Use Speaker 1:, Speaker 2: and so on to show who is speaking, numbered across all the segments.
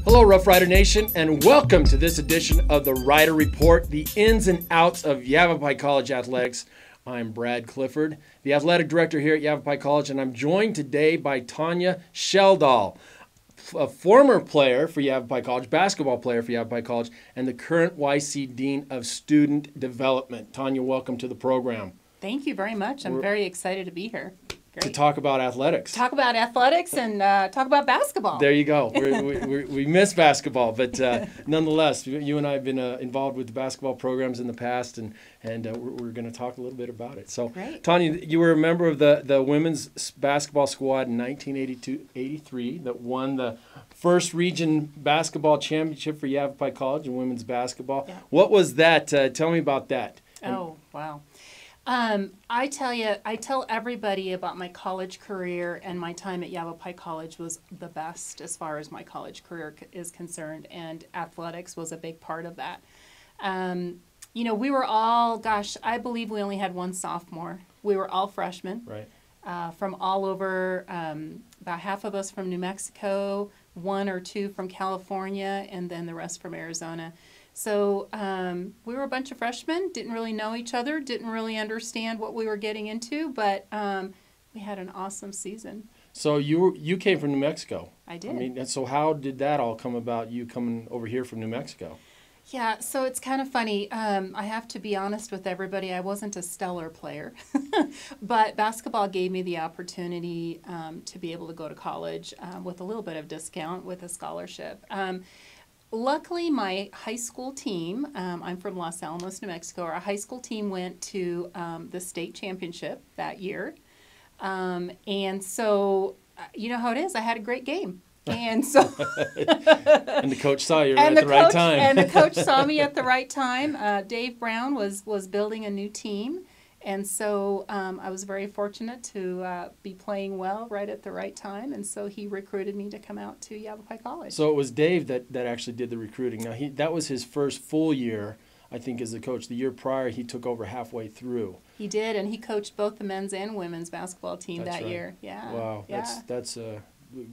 Speaker 1: Hello, Rough Rider Nation, and welcome to this edition of the Rider Report, the ins and outs of Yavapai College athletics. I'm Brad Clifford, the athletic director here at Yavapai College, and I'm joined today by Tania Sheldahl, a former player for Yavapai College, basketball player for Yavapai College, and the current YC Dean of Student Development. Tania, welcome to the program.
Speaker 2: Thank you very much. I'm very excited to be here. Great.
Speaker 1: To talk about athletics.
Speaker 2: Talk about athletics and talk about basketball.
Speaker 1: There you go. We miss basketball, but nonetheless, you and I have been involved with the basketball programs in the past, and we're going to talk a little bit about it. So,
Speaker 2: Great.
Speaker 1: Tania, you were a member of the women's basketball squad in 1982-83 that won the first region basketball championship for Yavapai College in women's basketball.
Speaker 2: Yeah.
Speaker 1: What was that? Tell me about that.
Speaker 2: Oh, wow. I tell everybody about my college career, and my time at Yavapai College was the best as far as my college career is concerned, and athletics was a big part of that. We were all, I believe we only had one sophomore. We were all freshmen.
Speaker 1: Right.
Speaker 2: From all over, about half of us from New Mexico, one or two from California, and then the rest from Arizona. So we were a bunch of freshmen, didn't really know each other, didn't really understand what we were getting into, but we had an awesome season.
Speaker 1: So you came from New Mexico.
Speaker 2: I did.
Speaker 1: I mean, so how did that all come about, you coming over here from New Mexico?
Speaker 2: Yeah, so it's kind of funny. I have to be honest with everybody. I wasn't a stellar player, but basketball gave me the opportunity to be able to go to college with a little bit of discount with a scholarship. Luckily, my high school team, I'm from Los Alamos, New Mexico, our high school team went to the state championship that year. And so, you know how it is, I had a great game. And so,
Speaker 1: and the coach saw you at the right time.
Speaker 2: And the coach saw me at the right time. Dave Brown was building a new team. And so I was very fortunate to be playing well right at the right time, and so he recruited me to come out to Yavapai College.
Speaker 1: So it was Dave that actually did the recruiting. Now that was his first full year, I think, as the coach. The year prior, he took over halfway through.
Speaker 2: He did, and he coached both the men's and women's basketball team that year. Yeah.
Speaker 1: Wow,
Speaker 2: yeah.
Speaker 1: That's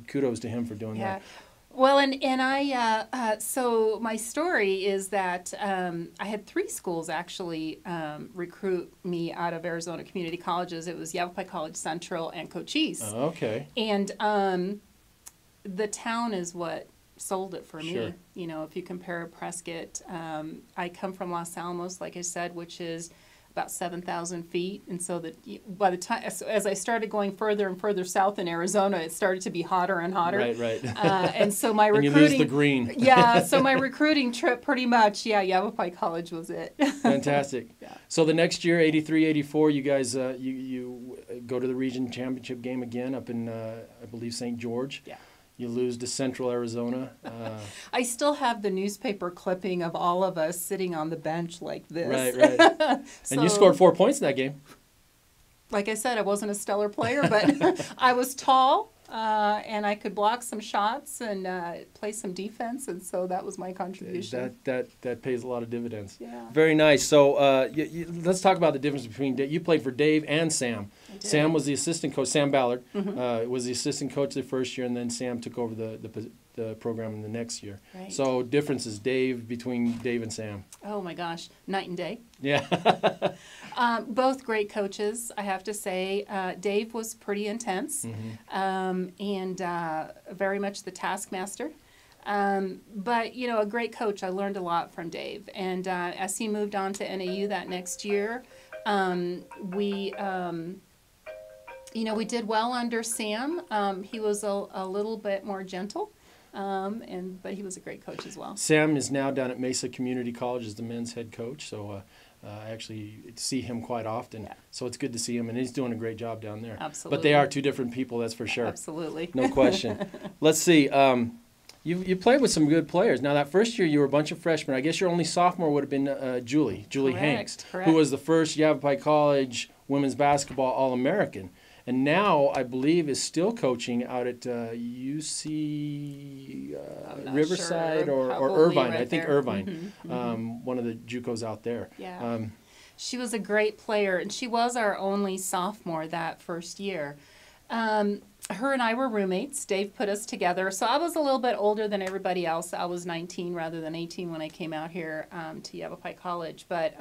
Speaker 1: kudos to him for doing that.
Speaker 2: Well, and I so my story is that I had three schools actually recruit me out of Arizona Community Colleges. It was Yavapai College Central and Cochise.
Speaker 1: Oh, okay.
Speaker 2: And the town is what sold it for
Speaker 1: Sure.
Speaker 2: me. You know, if you compare Prescott, I come from Los Alamos, like I said, which is about 7,000 feet, and so that by the time, as I started going further and further south in Arizona, it started to be hotter and hotter.
Speaker 1: Right.
Speaker 2: And so my recruiting,
Speaker 1: and you lose the green.
Speaker 2: Yeah, so my recruiting trip, pretty much, Yavapai College was it.
Speaker 1: Fantastic.
Speaker 2: Yeah.
Speaker 1: So the next year, 83-84, you guys you go to the region championship game again up in I believe St. George.
Speaker 2: Yeah.
Speaker 1: You lose to Central Arizona.
Speaker 2: I still have the newspaper clipping of all of us sitting on the bench like this.
Speaker 1: Right.
Speaker 2: So,
Speaker 1: and you scored 4 points in that game.
Speaker 2: Like I said, I wasn't a stellar player, but I was tall, and I could block some shots and play some defense, and so that was my contribution.
Speaker 1: That pays a lot of dividends.
Speaker 2: Yeah.
Speaker 1: Very nice. So let's talk about the difference between you played for Dave and Sam. Sam was the assistant coach. Sam Ballard was the assistant coach the first year, and then Sam took over the program in the next year.
Speaker 2: Right.
Speaker 1: So differences between Dave and Sam.
Speaker 2: Oh my gosh, night and day.
Speaker 1: Yeah.
Speaker 2: Both great coaches, I have to say. Dave was pretty intense and very much the taskmaster. But, a great coach. I learned a lot from Dave. And as he moved on to NAU that next year, we did well under Sam. He was a little bit more gentle. But he was a great coach as well.
Speaker 1: Sam is now down at Mesa Community College as the men's head coach, so I actually see him quite often.
Speaker 2: Yeah.
Speaker 1: So it's good to see him, and he's doing a great job down there.
Speaker 2: Absolutely.
Speaker 1: But they are two different people, that's for sure.
Speaker 2: Absolutely.
Speaker 1: No question. Let's see. You played with some good players. Now, that first year, you were a bunch of freshmen. I guess your only sophomore would have been Julie Hanks, who was the first Yavapai College women's basketball All-American. And now, I believe, is still coaching out at UC Riverside
Speaker 2: sure.
Speaker 1: or Irvine.
Speaker 2: Right
Speaker 1: I think
Speaker 2: there.
Speaker 1: Irvine, one of the JUCOs out there.
Speaker 2: Yeah. She was a great player, and she was our only sophomore that first year. her and I were roommates. Dave put us together. So I was a little bit older than everybody else. I was 19 rather than 18 when I came out here to Yavapai College. But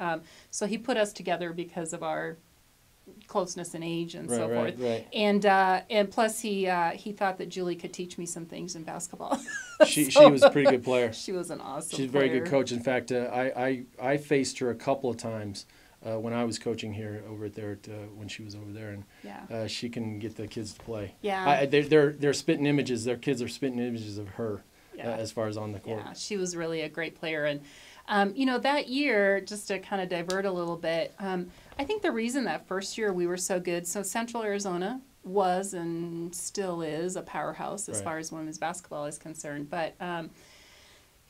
Speaker 2: so he put us together because of our closeness in age and so forth.
Speaker 1: Right.
Speaker 2: And plus he thought that Julie could teach me some things in basketball.
Speaker 1: She was a pretty good player.
Speaker 2: She was an awesome
Speaker 1: She's a
Speaker 2: player.
Speaker 1: very good coach. In fact, I faced her a couple of times when I was coaching here over there when she was over there, and she can get the kids to play.
Speaker 2: Yeah.
Speaker 1: They're spitting images. Their kids are spitting images of her as far as on the court.
Speaker 2: Yeah, she was really a great player. And that year, just to kind of divert a little bit, I think the reason that first year we were so good, so Central Arizona was and still is a powerhouse as far as women's basketball is concerned. But,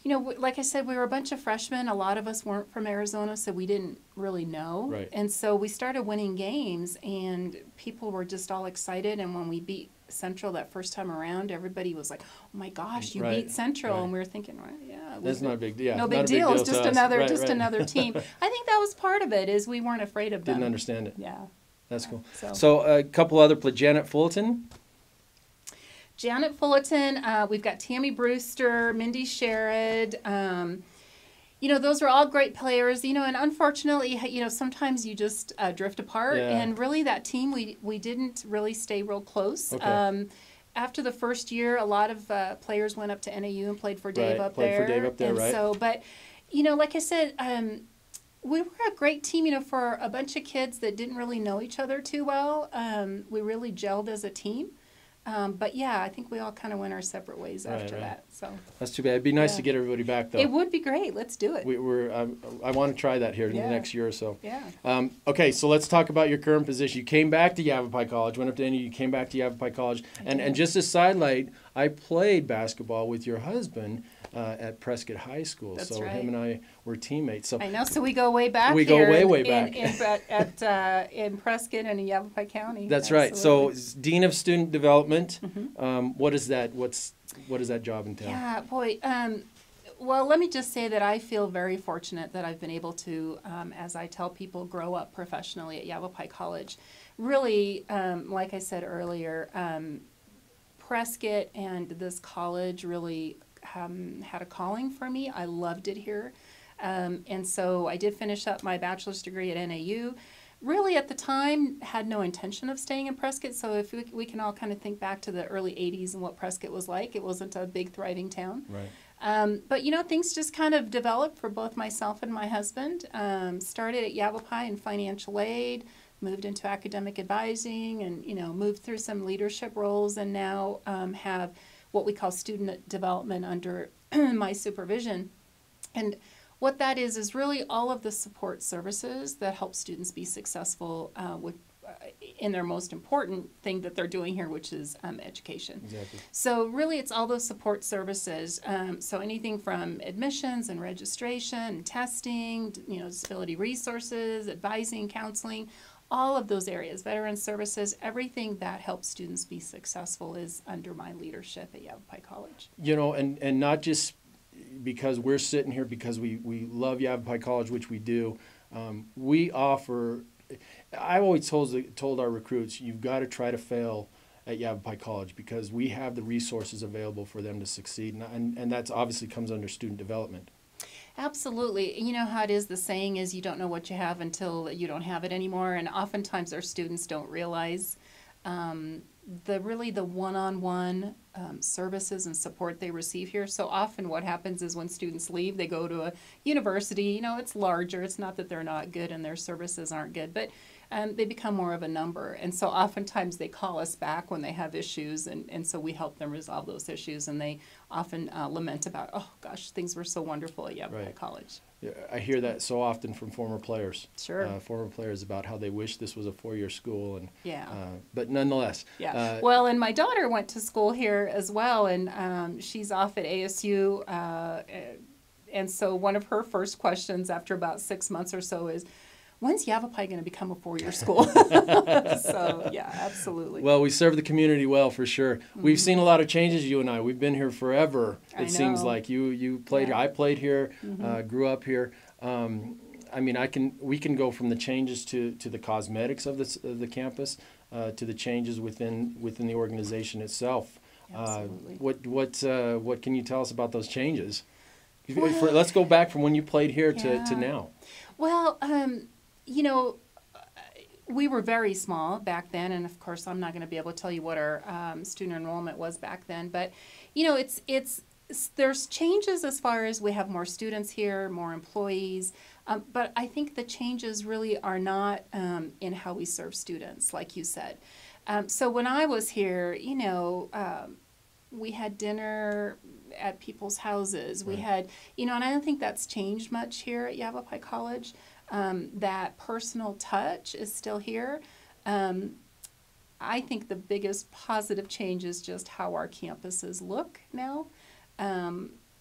Speaker 2: like I said, we were a bunch of freshmen. A lot of us weren't from Arizona, so we didn't really know.
Speaker 1: Right.
Speaker 2: And so we started winning games, and people were just all excited. And when we beat Central that first time around, everybody was like, "Oh my gosh, you beat Central!" And we were thinking, "Right, yeah,
Speaker 1: that's not a big deal.
Speaker 2: No big deal. It's just another team." I think that was part of it. Is we weren't afraid of them.
Speaker 1: Didn't understand it.
Speaker 2: Yeah,
Speaker 1: that's cool.
Speaker 2: So
Speaker 1: a couple other Janet Fullerton.
Speaker 2: Janet Fullerton. We've got Tammy Brewster, Mindy Sherrod. Those are all great players, and unfortunately, sometimes you just drift apart.
Speaker 1: Yeah.
Speaker 2: And really that team, we didn't really stay real close.
Speaker 1: Okay.
Speaker 2: After the first year, a lot of players went up to NAU and played for Dave up there.
Speaker 1: Played for Dave up there,
Speaker 2: and
Speaker 1: right.
Speaker 2: So, but, like I said, we were a great team, for a bunch of kids that didn't really know each other too well. We really gelled as a team. But I think we all kind of went our separate ways after that. So
Speaker 1: that's too bad. It'd be nice to get everybody back, though.
Speaker 2: It would be great. Let's do it.
Speaker 1: I want to try that here in the next year or so.
Speaker 2: Yeah.
Speaker 1: Okay, so let's talk about your current position. You came back to Yavapai College, went up to NU, you came back to Yavapai College, and just a sidelight, I played basketball with your husband at Prescott High School.
Speaker 2: That's
Speaker 1: so
Speaker 2: right.
Speaker 1: him and I were teammates. So
Speaker 2: I know. So we go way back.
Speaker 1: We
Speaker 2: here
Speaker 1: go way back
Speaker 2: in Prescott and in Yavapai County.
Speaker 1: That's
Speaker 2: Absolutely.
Speaker 1: right. So Dean of Student Development.
Speaker 2: Mm-hmm.
Speaker 1: What is that? What does that job entail?
Speaker 2: Yeah, boy. Well, let me just say that I feel very fortunate that I've been able to, as I tell people, grow up professionally at Yavapai College. Really, like I said earlier, Prescott and this college really had a calling for me. I loved it here. And so I did finish up my bachelor's degree at NAU. Really, at the time, had no intention of staying in Prescott. So if we can all kind of think back to the early 80s and what Prescott was like, it wasn't a big, thriving town.
Speaker 1: Right.
Speaker 2: But, things just kind of developed for both myself and my husband. Started at Yavapai in financial aid, moved into academic advising, and, moved through some leadership roles, and now have what we call student development under my supervision. And what that is really all of the support services that help students be successful in their most important thing that they're doing here, which is education.
Speaker 1: Exactly.
Speaker 2: So really it's all those support services. So anything from admissions and registration and testing, disability resources, advising, counseling, all of those areas, veteran services, everything that helps students be successful is under my leadership at Yavapai College.
Speaker 1: And not just because we're sitting here because we love Yavapai College, which we do. We offer, I've always told our recruits, you've got to try to fail at Yavapai College because we have the resources available for them to succeed. And that's obviously comes under student development.
Speaker 2: Absolutely. You know how it is, the saying is you don't know what you have until you don't have it anymore. And oftentimes our students don't realize the one-on-one services and support they receive here. So often what happens is when students leave, they go to a university, it's larger. It's not that they're not good and their services aren't good, but they become more of a number. And so oftentimes they call us back when they have issues, and so we help them resolve those issues. And they often lament about, oh gosh, things were so wonderful at Yavapai College.
Speaker 1: Yeah, I hear that so often from former players.
Speaker 2: Sure.
Speaker 1: Former players about how they wish this was a 4-year school, and
Speaker 2: yeah.
Speaker 1: But nonetheless.
Speaker 2: Yeah. Well, and my daughter went to school here as well, and she's off at ASU. And so one of her first questions after about 6 months or so is, when's Yavapai going to become a 4-year school? So, yeah, absolutely.
Speaker 1: Well, we serve the community well, for sure. Mm-hmm. We've seen a lot of changes, you and I. We've been here forever. It seems like you played here. I played here, grew up here. We can go from the changes to the cosmetics of the campus. to the changes within the organization itself.
Speaker 2: Absolutely.
Speaker 1: What can you tell us about those changes? Let's go back from when you played here to now.
Speaker 2: Well, you know, we were very small back then, and of course, I'm not going to be able to tell you what our student enrollment was back then. But you know, there's changes as far as we have more students here, more employees. But I think the changes really are not in how we serve students, like you said. So when I was here, you know, we had dinner at people's houses. We had, you know, and I don't think that's changed much here at Yavapai College. That personal touch is still here. I think the biggest positive change is just how our campuses look now.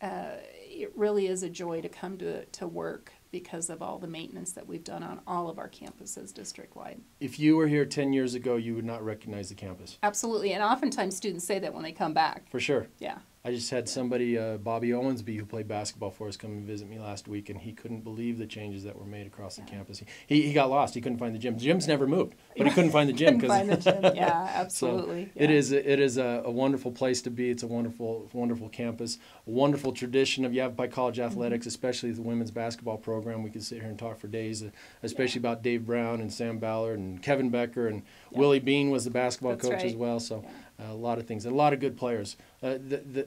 Speaker 2: It really is a joy to come to work because of all the maintenance that we've done on all of our campuses district-wide.
Speaker 1: If you were here 10 years ago, you would not recognize the campus.
Speaker 2: Absolutely, and oftentimes students say that when they come back.
Speaker 1: For sure.
Speaker 2: Yeah.
Speaker 1: I just had somebody, Bobby Owensby, who played basketball for us, come and visit me last week, and he couldn't believe the changes that were made across the campus. He got lost. He couldn't find the gym. The gym's never moved, but he couldn't find the gym.
Speaker 2: Couldn't find the gym. Yeah, absolutely.
Speaker 1: So it is a wonderful place to be. It's a wonderful campus, a wonderful tradition of Yavapai College athletics, especially the women's basketball program. We could sit here and talk for days, especially about Dave Brown and Sam Ballard and Kevin Becker, and Willie Bean was the basketball coach as well. So a lot of things, and a lot of good players.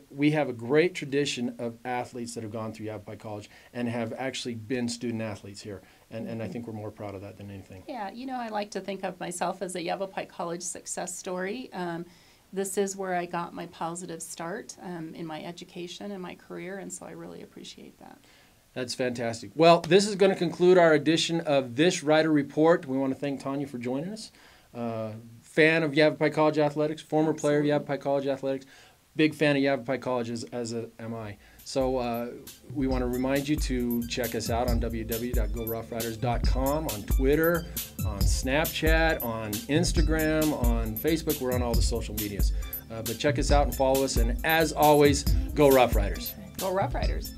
Speaker 1: We have a great tradition of athletes that have gone through Yavapai College and have actually been student athletes here, and I think we're more proud of that than anything.
Speaker 2: Yeah, you know, I like to think of myself as a Yavapai College success story. This is where I got my positive start in my education and my career, and so I really appreciate that.
Speaker 1: That's fantastic. Well, this is going to conclude our edition of this Rider Report. We want to thank Tania for joining us. Fan of Yavapai College athletics, former player of Yavapai College athletics, big fan of Yavapai College as am I. So we want to remind you to check us out on www.GoRoughRiders.com, on Twitter, on Snapchat, on Instagram, on Facebook. We're on all the social medias. But check us out and follow us. And as always, go Rough Riders.
Speaker 2: Go Rough Riders.